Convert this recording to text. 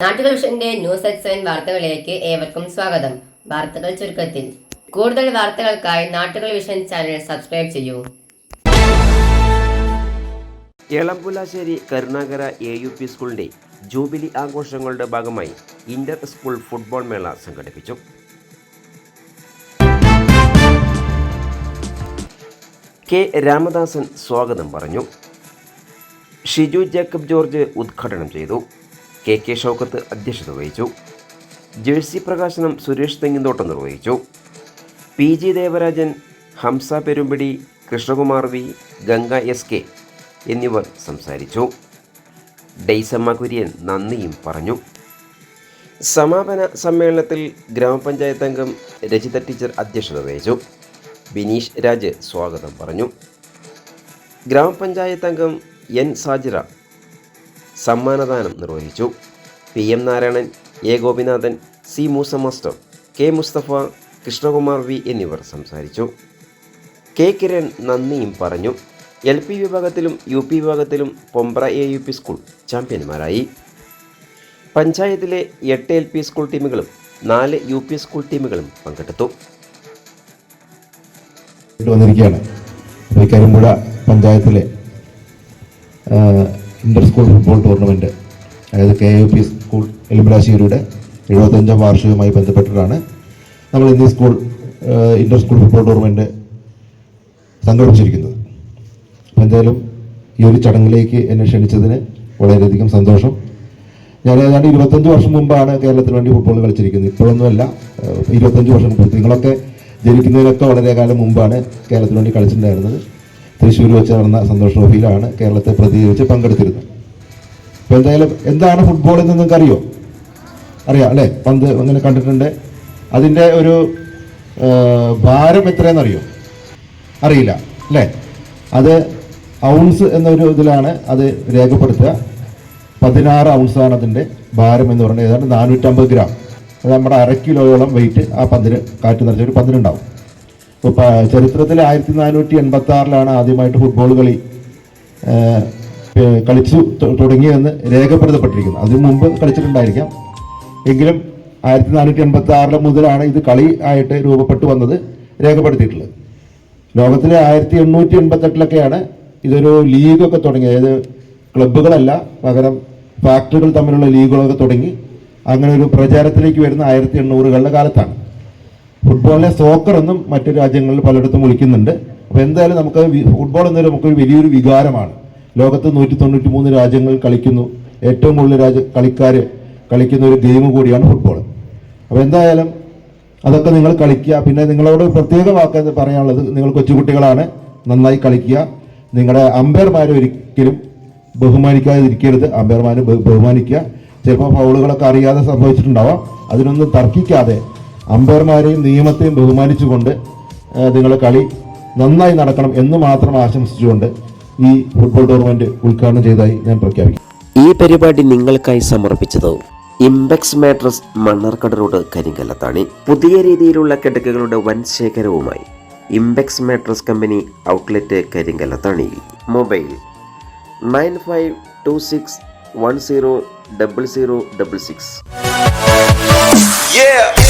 നാട്ടുകൾ വിഷന്റെ news at 7 വാർത്തകളിലേക്ക് ഏവർക്കും സ്വാഗതം. വാർത്തകൾ ചുരുക്കത്തിൽ. കൂടുതൽ വാർത്തകൾക്കായി നാട്ടുകൾ വിഷൻ ചാനൽ സബ്സ്ക്രൈബ് ചെയ്യൂ. എളമ്പുലാശ്ശേരി കരുണാകര AUP സ്കൂളിന്റെ ജൂബിലി ആഘോഷങ്ങളുടെ ഭാഗമായി ഇന്റർ സ്കൂൾ ഫുട്ബോൾ മേള സംഘടിപ്പിച്ചു. K. രാമദാസൻ സ്വാഗതം പറഞ്ഞു. ഷിജു ജേക്കബ് ജോർജ് ഉദ്ഘാടനം ചെയ്തു. KK ഷൗക്കത്ത് അധ്യക്ഷത വഹിച്ചു. ജേഴ്സി പ്രകാശനം സുരേഷ് തെങ്ങിന്തോട്ടം നിർവഹിച്ചു. PG Devarajan, Hamza പെരുമ്പിടി, Krishnakumar V, Ganga SK എന്നിവർ സംസാരിച്ചു. ഡെയ്സമ്മ കുര്യൻ നന്ദിയും പറഞ്ഞു. സമാപന സമ്മേളനത്തിൽ ഗ്രാമപഞ്ചായത്ത് അംഗം രജിത ടീച്ചർ അധ്യക്ഷത വഹിച്ചു. ബിനീഷ് രാജ് സ്വാഗതം പറഞ്ഞു. ഗ്രാമപഞ്ചായത്ത് അംഗം N സാജിറ സമ്മാനദാനം നിർവഹിച്ചു. PM Narayanan, A Gopinathan, C Moosa master, K Musthafa, Krishnakumar V എന്നിവർ സംസാരിച്ചു. K കിരൺ നന്ദിയും പറഞ്ഞു. LP വിഭാഗത്തിലും UP വിഭാഗത്തിലും പൊമ്പ്ര AUP സ്കൂൾ ചാമ്പ്യന്മാരായി. പഞ്ചായത്തിലെ 8 LP സ്കൂൾ ടീമുകളും 4 UP സ്കൂൾ ടീമുകളും പങ്കെടുത്തു. കരിമ്പുഴ പഞ്ചായത്തിലെ ഇന്റർ സ്കൂൾ ഫുട്ബോൾ ടൂർണമെൻറ്റ്, അതായത് KUP സ്കൂൾ എലമ്പുലാശ്ശേരിയുടെ 75ാം വാർഷികവുമായി ബന്ധപ്പെട്ടിട്ടാണ് നമ്മൾ ഇന്ന് school Inter school football tournament സംഘടിപ്പിച്ചിരിക്കുന്നത്. അപ്പോൾ എന്തായാലും ഈ ഒരു ചടങ്ങിലേക്ക് എന്നെ ക്ഷണിച്ചതിന് വളരെയധികം സന്തോഷം. ഞാൻ ഏതാണ്ട് 25 വർഷം മുമ്പാണ് കേരളത്തിന് വേണ്ടി ഫുട്ബോൾ കളിച്ചിരിക്കുന്നത്. ഇപ്പോഴൊന്നുമല്ല, 25 വർഷം മുമ്പ്. നിങ്ങളൊക്കെ ജനിക്കുന്നതിനൊക്കെ വളരെ കാലം മുമ്പാണ് കേരളത്തിന് വേണ്ടി കളിച്ചിട്ടുണ്ടായിരുന്നത്. തൃശ്ശൂർ വെച്ച് നടന്ന സന്തോഷ് ട്രോഫിയിലാണ് കേരളത്തെ പ്രതിനിധീകരിച്ച് പങ്കെടുത്തിരുന്നത്. അപ്പോൾ എന്തായാലും എന്താണ് ഫുട്ബോൾ എന്ന് നിങ്ങൾക്ക് അറിയാം അല്ലേ? പന്ത് അങ്ങനെ കണ്ടിട്ടുണ്ട്. അതിൻ്റെ ഒരു ഭാരം എത്രയെന്നറിയോ? അറിയില്ല അല്ലേ? അത് ഔൺസ് എന്നൊരു ഇതിലാണ് അത് രേഖപ്പെടുത്തുക. 16 ഔൺസാണ് അതിൻ്റെ ഭാരം എന്ന് പറയുന്നത്. ഏതാണ്ട് 450 ഗ്രാം. അത് നമ്മുടെ 1/2 കിലോയോളം വെയിറ്റ് ആ പന്തിന്, കാറ്റ് നിറച്ചൊരു പന്തിനുണ്ടാവും. ഇപ്പോൾ ചരിത്രത്തിൽ 1486 ആദ്യമായിട്ട് ഫുട്ബോൾ കളിച്ചു തുടങ്ങിയതെന്ന് രേഖപ്പെടുത്തപ്പെട്ടിരിക്കുന്നത്. അതിനു മുമ്പ് കളിച്ചിട്ടുണ്ടായിരിക്കാം, എങ്കിലും 1486 മുതലാണ് ഇത് കളി ആയിട്ട് രൂപപ്പെട്ടു വന്നത് രേഖപ്പെടുത്തിയിട്ടുള്ളത്. ലോകത്തിലെ 1888 ഇതൊരു ലീഗൊക്കെ തുടങ്ങിയത്. അതായത് ക്ലബ്ബുകളല്ല, പകരം ഫാക്ടറികൾ തമ്മിലുള്ള ലീഗുകളൊക്കെ തുടങ്ങി അങ്ങനെ ഒരു പ്രചാരത്തിലേക്ക് വരുന്ന 1800കളുടെ കാലത്താണ്. ഫുട്ബോളിനെ സോക്കർ എന്നും മറ്റു രാജ്യങ്ങളിൽ പലയിടത്തും വിളിക്കുന്നുണ്ട്. അപ്പോൾ എന്തായാലും നമുക്ക് ഫുട്ബോൾ എന്നൊരു നമുക്കൊരു വലിയൊരു വികാരമാണ്. ലോകത്ത് 193 രാജ്യങ്ങൾ കളിക്കുന്നു. ഏറ്റവും കൂടുതൽ കളിക്കാർ കളിക്കുന്ന ഒരു ഗെയിം കൂടിയാണ് ഫുട്ബോൾ. അപ്പോൾ എന്തായാലും അതൊക്കെ നിങ്ങൾ കളിക്കുക. പിന്നെ നിങ്ങളോട് പ്രത്യേക വാക്ക് പറയാനുള്ളത്, നിങ്ങൾ കൊച്ചുകുട്ടികളാണ്, നന്നായി കളിക്കുക. നിങ്ങളുടെ അമ്പയർമാരെ ഒരിക്കലും ബഹുമാനിക്കാതിരിക്കരുത്. അമ്പയർമാരെ ബഹുമാനിക്കുക. ചിലപ്പോൾ ഫൗളുകളൊക്കെ അറിയാതെ സംഭവിച്ചിട്ടുണ്ടാവാം. അതിനൊന്നും തർക്കിക്കാതെ അമ്പയർമാരെയും നിയമത്തെയും ബഹുമാനിച്ചുകൊണ്ട് നിങ്ങളുടെ കളി നന്നായി നടക്കണം എന്ന് മാത്രം ആശംസിച്ചുകൊണ്ട് ഈ ഫുട്ബോൾ ടൂർണമെന്റ് ഉദ്ഘാടനം ചെയ്തതായി ഞാൻ പ്രഖ്യാപിക്കും. ഈ പരിപാടി നിങ്ങൾക്കായി സമർപ്പിച്ചത് Impex mattress, Mannarkkad road, Karinkallathani. പുതിയ രീതിയിലുള്ള കിടക്കകളുടെ വൻ ശേഖരവുമായി Impex mattress company outlet, Karinkallathani. Mobile 9526100066.